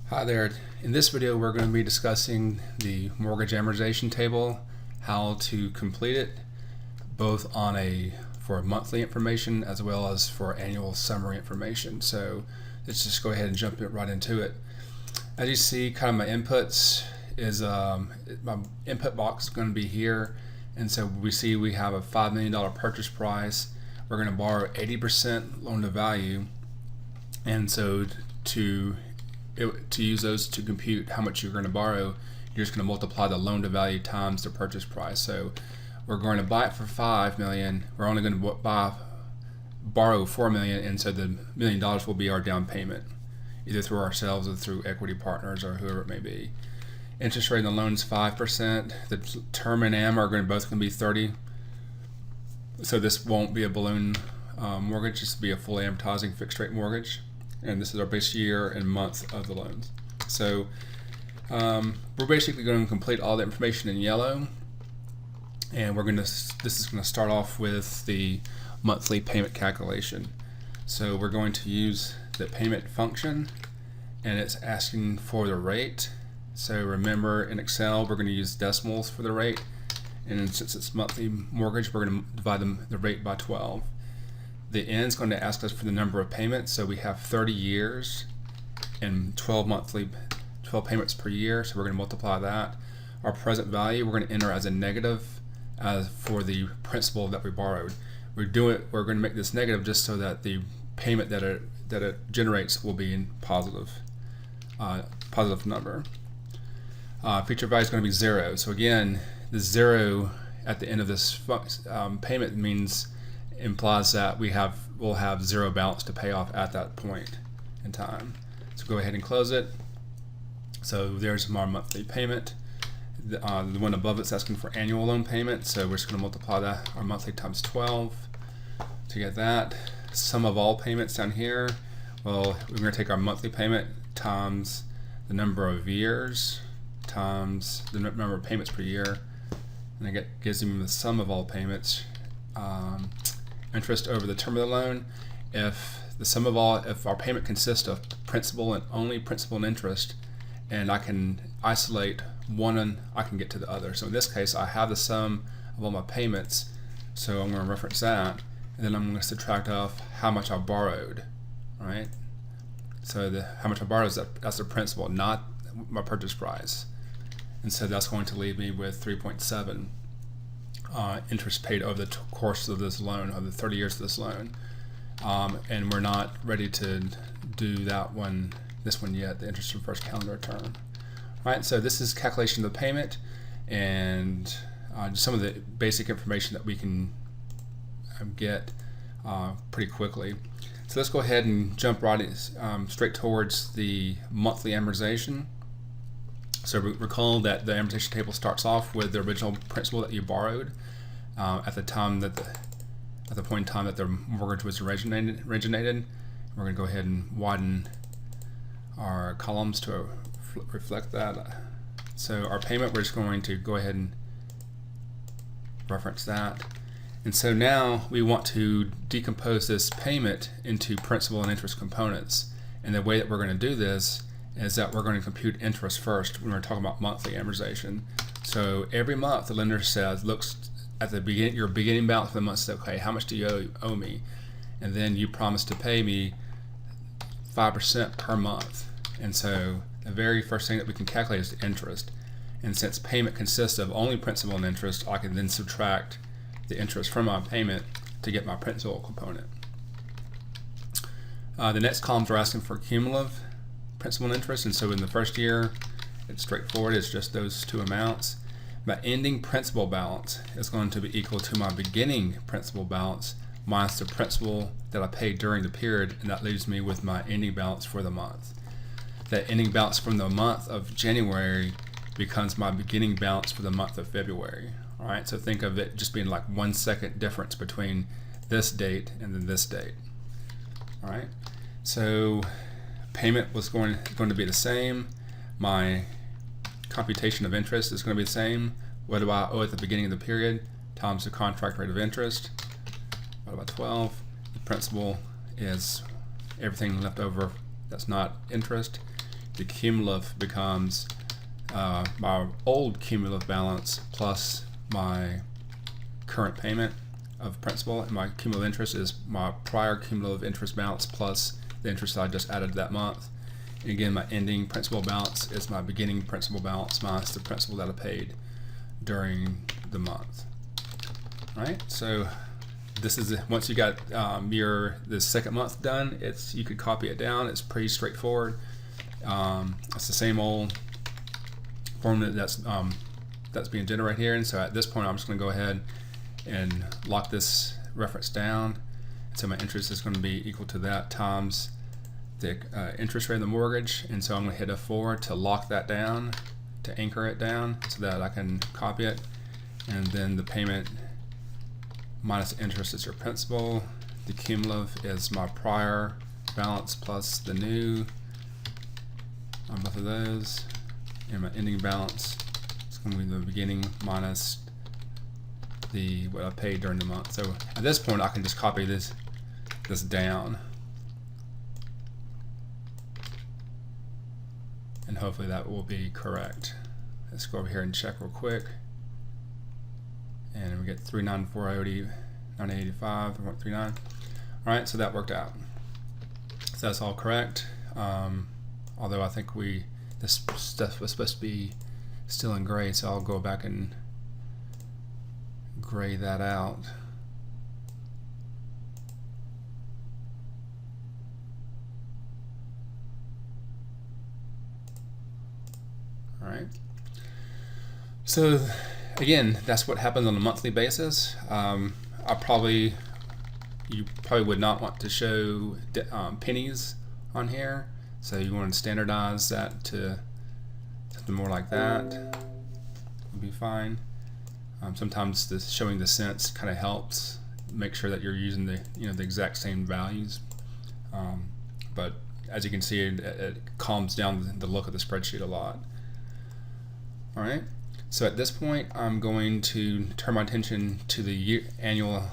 Hi there. In this video we're going to be discussing the mortgage amortization table, how to complete it both for monthly information as well as for annual summary information. So let's just go ahead and jump right into it. As you see, kind of my inputs is my input box is going to be here, and so we see we have a $5 million purchase price. We're going to borrow 80% loan to value, and so to use those to compute how much you're going to borrow, you're just going to multiply the loan to value times the purchase price. So we're going to buy it for $5 million. We're only going to borrow $4 million, and so the $1 million will be our down payment, either through ourselves or through equity partners or whoever it may be. Interest rate on the loan is 5%. The term and am are both going to be 30. So this won't be a balloon mortgage. This will be a fully amortizing fixed rate mortgage. And this is our base year and month of the loans. So we're basically going to complete all the information in yellow, and this is going to start off with the monthly payment calculation. So we're going to use the payment function, and it's asking for the rate. So remember, in Excel we're going to use decimals for the rate, and since it's monthly mortgage, we're going to divide the rate by 12. The N is going to ask us for the number of payments, so we have 30 years and 12 payments per year, so we're going to multiply that. Our present value we're going to enter as a negative for the principal that we borrowed. We're going to make this negative just so that the payment that it generates will be in positive number. Future value is going to be 0. So again, the 0 at the end of this payment implies that we'll have 0 balance to pay off at that point in time. So go ahead and close it. So there's our monthly payment. The one above it's asking for annual loan payment, so we're just going to multiply that, our monthly times 12 to get that. Sum of all payments down here, well, we're going to take our monthly payment times the number of years times the number of payments per year, and it gives me the sum of all payments. Interest over the term of the loan. If our payment consists of principal and only principal and interest, and I can isolate one and I can get to the other. So in this case, I have the sum of all my payments, so I'm going to reference that, and then I'm going to subtract off how much I borrowed. Right? So how much I borrowed that's the principal, not my purchase price, and so that's going to leave me with 3.7. Interest paid over the course of this loan, of the 30 years of this loan, and we're not ready to do this one yet, the interest from first calendar term. All right, so this is calculation of the payment and just some of the basic information that we can get pretty quickly. So let's go ahead and jump straight towards the monthly amortization. So recall that the amortization table starts off with the original principal that you borrowed at the point in time that the mortgage was originated. We're going to go ahead and widen our columns to reflect that. So our payment, we're just going to go ahead and reference that. And so now we want to decompose this payment into principal and interest components. And the way that we're going to do this is that we're going to compute interest first when we're talking about monthly amortization. So every month the lender looks at your beginning balance for the month, says, okay, how much do you owe me? And then you promise to pay me 5% per month. And so the very first thing that we can calculate is the interest. And since payment consists of only principal and interest, I can then subtract the interest from my payment to get my principal component. The next columns are asking for cumulative principal and interest, and so in the first year it's straightforward, it's just those two amounts. My ending principal balance is going to be equal to my beginning principal balance minus the principal that I paid during the period, and that leaves me with my ending balance for the month. That ending balance from the month of January becomes my beginning balance for the month of February. Alright, so think of it just being like 1 second difference between this date and then this date. Alright, so payment was going to be the same. My computation of interest is going to be the same. What do I owe at the beginning of the period times the contract rate of interest? What about 12? The principal is everything left over that's not interest. the cumulative becomes my old cumulative balance plus my current payment of principal, and my cumulative interest is my prior cumulative interest balance plus the interest I just added that month. And again, my ending principal balance is my beginning principal balance minus the principal that I paid during the month. Right? So this is, once you got the second month done, you could copy it down. It's pretty straightforward. It's the same old formula that's being generated here, and so at this point I'm just going to go ahead and lock this reference down. So my interest is going to be equal to that times the interest rate of the mortgage, and so I'm going to hit F4 to lock that down, to anchor it down so that I can copy it. And then the payment minus interest is your principal. The cumulative is my prior balance plus the new on both of those, and my ending balance is going to be the beginning minus what I paid during the month. So at this point I can just copy this down, and hopefully that will be correct. Let's go over here and check real quick, and we get 39480 985 139. Alright, so that worked out. So that's all correct. Although I think this stuff was supposed to be still in gray, so I'll go back and gray that out. All right. So again, that's what happens on a monthly basis. You probably would not want to show pennies on here, so you want to standardize that to something more like that. Would be fine. Sometimes showing the cents kind of helps make sure that you're using the exact same values. But as you can see, it calms down the look of the spreadsheet a lot. All right. So at this point, I'm going to turn my attention to the annual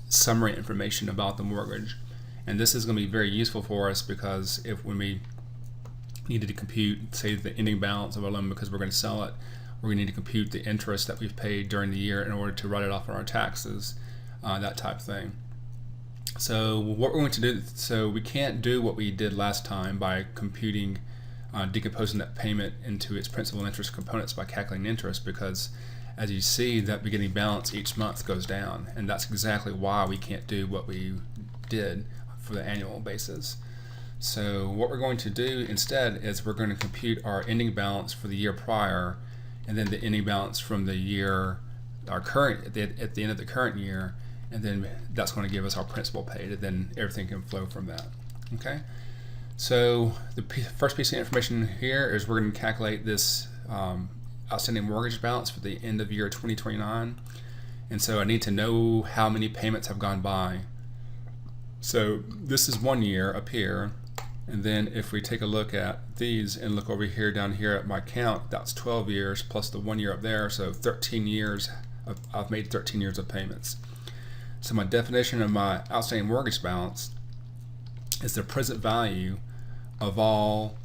summary information about the mortgage, and this is going to be very useful for us because when we needed to compute, say, the ending balance of our loan because we're going to sell it, we're going to need to compute the interest that we've paid during the year in order to write it off on our taxes, that type of thing. So what we're going to do, so we can't do what we did last time by computing, decomposing that payment into its principal and interest components by calculating interest, because as you see, that beginning balance each month goes down, and that's exactly why we can't do what we did for the annual basis. So what we're going to do instead is we're going to compute our ending balance for the year prior, and then the ending balance from the year, at the end of the current year, and then that's going to give us our principal paid, and then everything can flow from that. Okay. So the first piece of information here is we're going to calculate this outstanding mortgage balance for the end of year 2029, and so I need to know how many payments have gone by. So this is 1 year up here, and then if we take a look at these and look over here down here at my count, that's 12 years plus the 1 year up there, so 13 years. I've made 13 years of payments. So my definition of my outstanding mortgage balance is the present value of all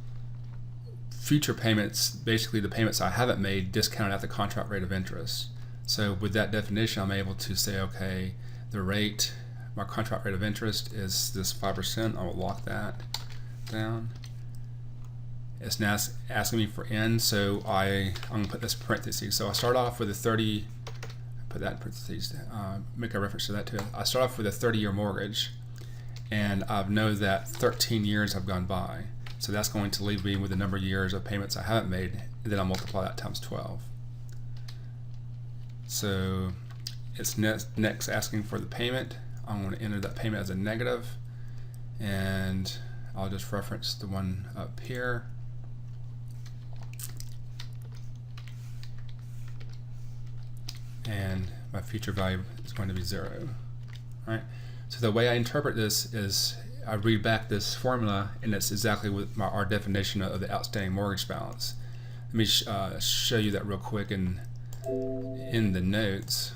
future payments, basically the payments I haven't made discounted at the contract rate of interest. So with that definition, I'm able to say, okay, the rate, my contract rate of interest is this 5%. I will lock that down. It's now asking me for N, so I'm going to put this in parentheses. So I start off with a 30, put that in parentheses, make a reference to that too. I start off with a 30-year mortgage, and I know that 13 years have gone by. So that's going to leave me with the number of years of payments I haven't made, and then I'll multiply that times 12. So it's next asking for the payment. I'm going to enter that payment as a negative, and I'll just reference the one up here. And my future value is going to be 0. All right. So the way I interpret this is I read back this formula, and it's exactly what our definition of the outstanding mortgage balance. Let me show you that real quick in the notes.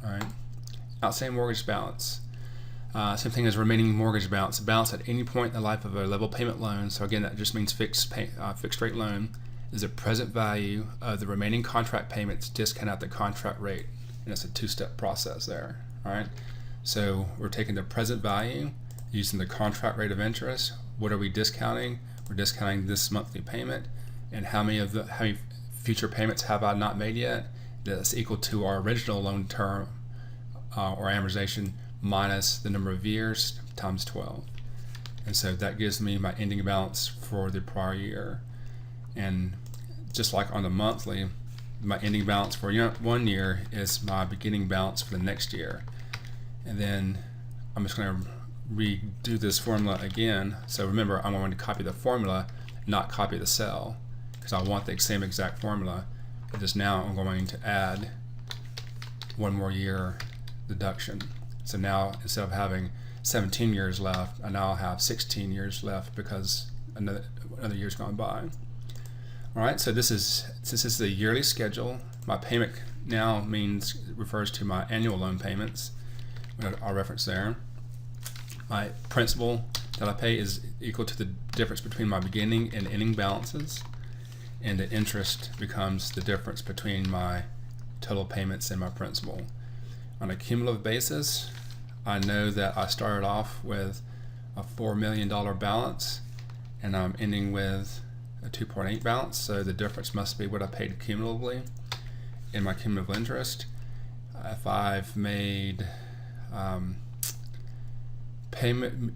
All right, outstanding mortgage balance. Same thing as remaining mortgage balance. Balance at any point in the life of a level payment loan. So again, that just means fixed rate loan is the present value of the remaining contract payments discount out the contract rate, and it's a two-step process there. All right. So we're taking the present value using the contract rate of interest. What are we discounting? We're discounting this monthly payment, and how many future payments have I not made yet? That's equal to our original loan term or amortization minus the number of years times 12. And so that gives me my ending balance for the prior year. And just like on the monthly, my ending balance for 1 year is my beginning balance for the next year. And then I'm just going to redo this formula again. So remember, I'm going to copy the formula, not copy the cell, because I want the same exact formula. But just now I'm going to add 1 more year deduction. So now instead of having 17 years left, I now have 16 years left because another year's gone by. All right, so since this is the yearly schedule, my payment now refers to my annual loan payments. I'll reference there. My principal that I pay is equal to the difference between my beginning and ending balances, and the interest becomes the difference between my total payments and my principal. On a cumulative basis, I know that I started off with a $4 million balance and I'm ending with a 2.8 balance, so the difference must be what I paid cumulatively in my cumulative interest. If I've made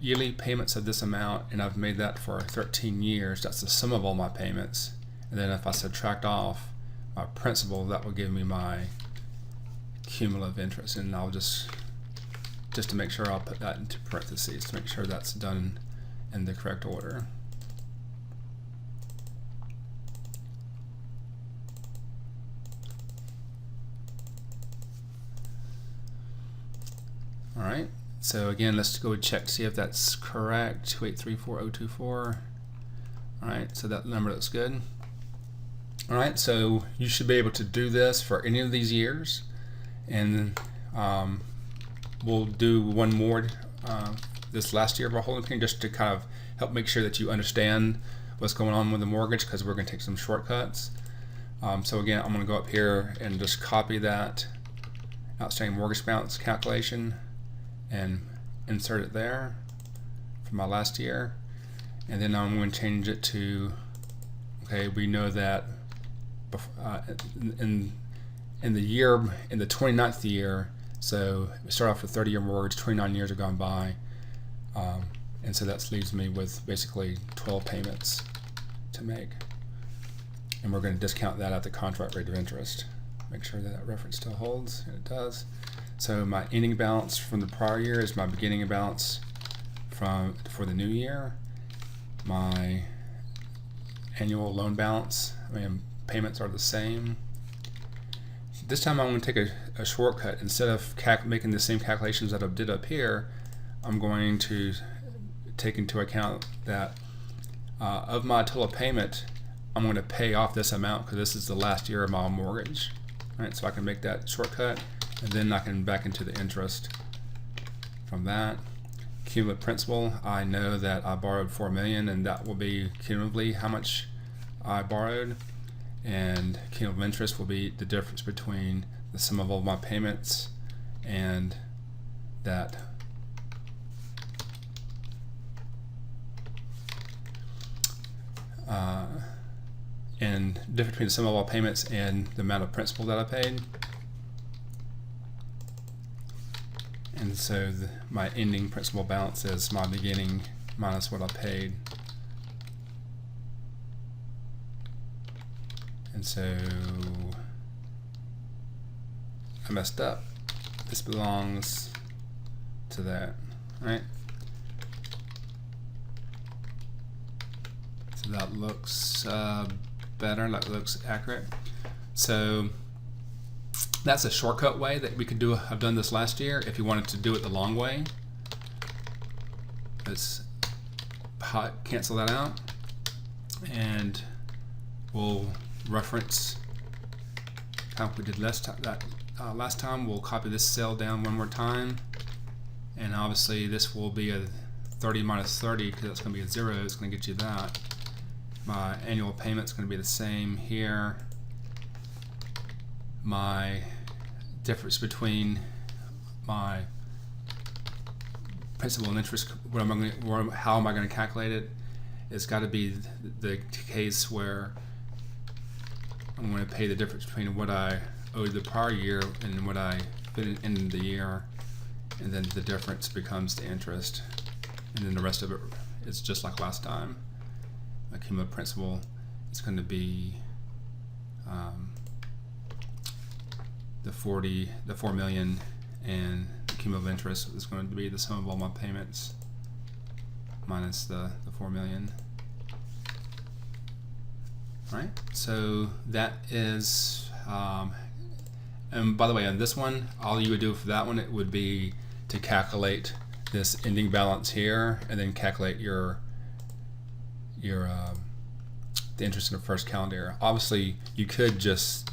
yearly payments of this amount and I've made that for 13 years, that's the sum of all my payments. And then if I subtract off my principal, that will give me my cumulative interest, and I'll just to make sure, I'll put that into parentheses to make sure that's done in the correct order. All right, so again, let's go check to see if that's correct. 2834024. All right, so that number looks good. All right, so you should be able to do this for any of these years, and we'll do one more this last year of our holding period, just to kind of help make sure that you understand what's going on with the mortgage, because we're going to take some shortcuts. So again, I'm going to go up here and just copy that outstanding mortgage balance calculation and insert it there for my last year, and then I'm going to change it to, okay, we know that in the 29th year, so we start off with 30-year mortgage, 29 years have gone by, and so that leaves me with basically 12 payments to make, and we're going to discount that at the contract rate of interest. Make sure that reference still holds, and it does. So my ending balance from the prior year is my beginning balance for the new year. My annual loan balance, payments are the same. This time I'm going to take a shortcut. Instead of making the same calculations that I did up here, I'm going to take into account that of my total payment, I'm going to pay off this amount because this is the last year of my mortgage. All right, so I can make that shortcut, and then I can back into the interest from that. Cumulative principal, I know that I borrowed $4 million, and that will be cumulatively how much I borrowed, and cumulative interest will be the difference between the sum of all my payments and that. And the difference between the sum of all payments and the amount of principal that I paid. And so my ending principal balance is my beginning minus what I paid. And so I messed up. This belongs to that, right? So that looks better, that looks accurate. So that's a shortcut way that we could do. I've done this last year. If you wanted to do it the long way, let's cancel that out, and we'll reference how we did last time. Last time we'll copy this cell down one more time and obviously this will be a 30 minus 30 because that's going to be a 0. It's going to get you that. My annual payment's going to be the same here. My difference between my principal and interest, how am I going to calculate it? It's got to be the case where I'm going to pay the difference between what I owed the prior year and what I put in the year, and then the difference becomes the interest, and then the rest of it is just like last time. My cumulative principal is going to be the 4 million, and the cumulative interest is going to be the sum of all my payments minus the 4 million. Right, so that is, and by the way, on this one, all you would do for that one, it would be to calculate this ending balance here, and then calculate your the interest in the first calendar year. Obviously, you could just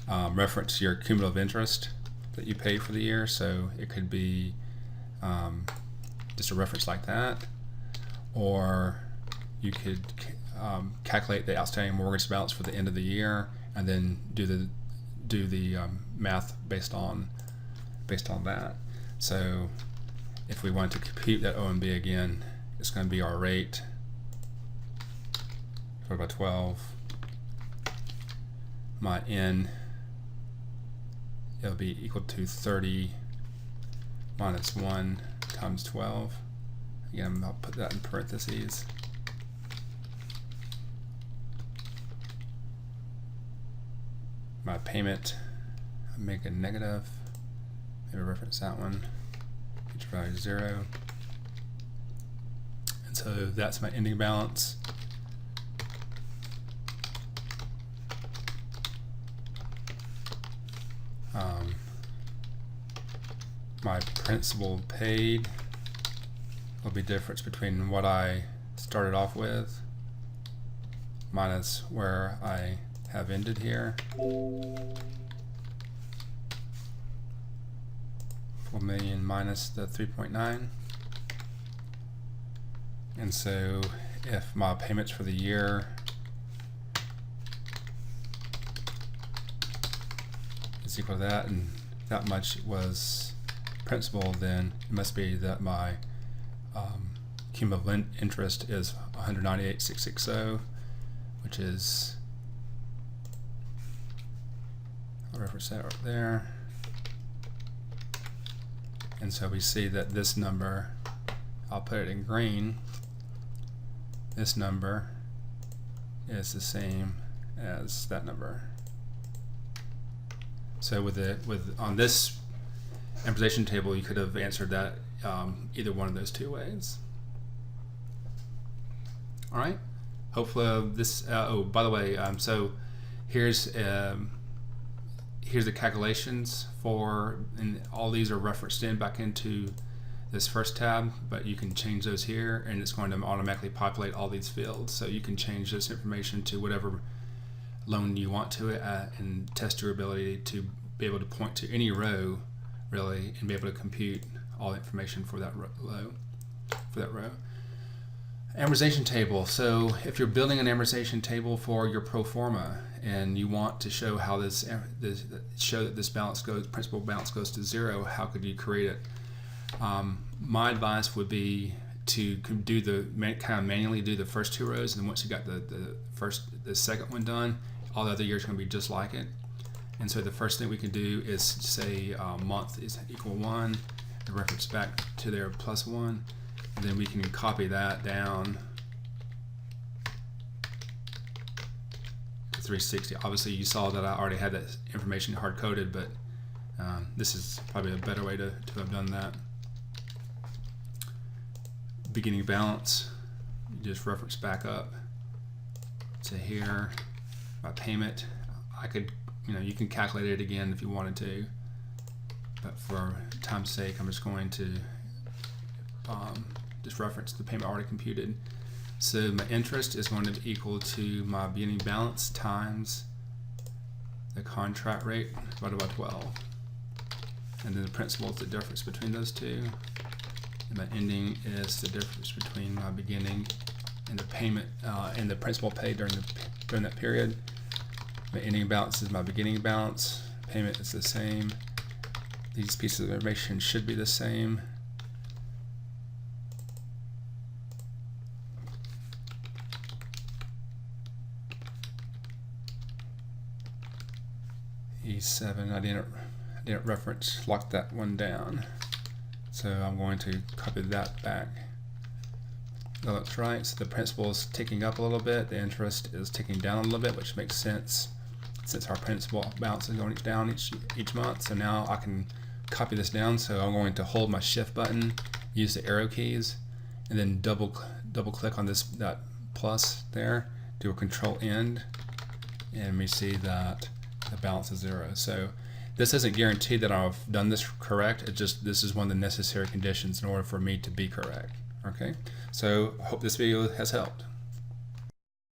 reference your cumulative interest that you paid for the year, so it could be just a reference like that, or you could calculate the outstanding mortgage balance for the end of the year, and then do the math based on that. So if we want to compute that OMB again, it's going to be our rate divided by 12. My N, it'll be equal to 30 minus 1 times 12. Again, I'll put that in parentheses. My payment, I'll make a negative, maybe reference that one, future value is 0. And so that's my ending balance. My principal paid will be difference between what I started off with minus where I have ended here. 4 million minus the 3.9. And so if my payments for the year is equal to that, and that much was principal, then it must be that my cumulative interest is 198,660, which is, I'll reference that right there. And so we see that this number, I'll put it in green, this number is the same as that number. So on this amortization table, you could have answered that either one of those two ways. All right. Hopefully this. Oh, by the way, so here's the calculations for, and all these are referenced back into this first tab, but you can change those here, and it's going to automatically populate all these fields. So you can change this information to whatever loan you want to it, and test your ability to be able to point to any row really and be able to compute all the information for that row. Amortization table. So if you're building an amortization table for your pro forma and you want to show how show that this principal balance goes to 0, how could you create it? My advice would be to manually do the first 2 rows, and then once you got the second one done, all the other years are going to be just like it. And so the first thing we can do is say month is equal 1, and reference back to their +1, and then we can copy that down to 360. Obviously you saw that I already had that information hard coded, but this is probably a better way to have done that. Beginning balance, you just reference back up to here. My payment, I could, you can calculate it again if you wanted to, but for time's sake, I'm just going to just reference the payment already computed. So my interest is going to be equal to my beginning balance times the contract rate divided by 12, and then the principal is the difference between those two. and my ending is the difference between my beginning and the payment and the principal paid during that period. My ending balance is my beginning balance. Payment is the same. These pieces of information should be the same. E7, I didn't lock that one down, so I'm going to copy that back. That looks right. So the principal is ticking up a little bit, the interest is ticking down a little bit, which makes sense since our principal balance is going down each month. So now I can copy this down. So I'm going to hold my shift button, use the arrow keys, and then double click on that plus there, do a control end, and we see that the balance is 0. So this isn't guaranteed that I've done this correct. It just, this is one of the necessary conditions in order for me to be correct. Okay, so hope this video has helped.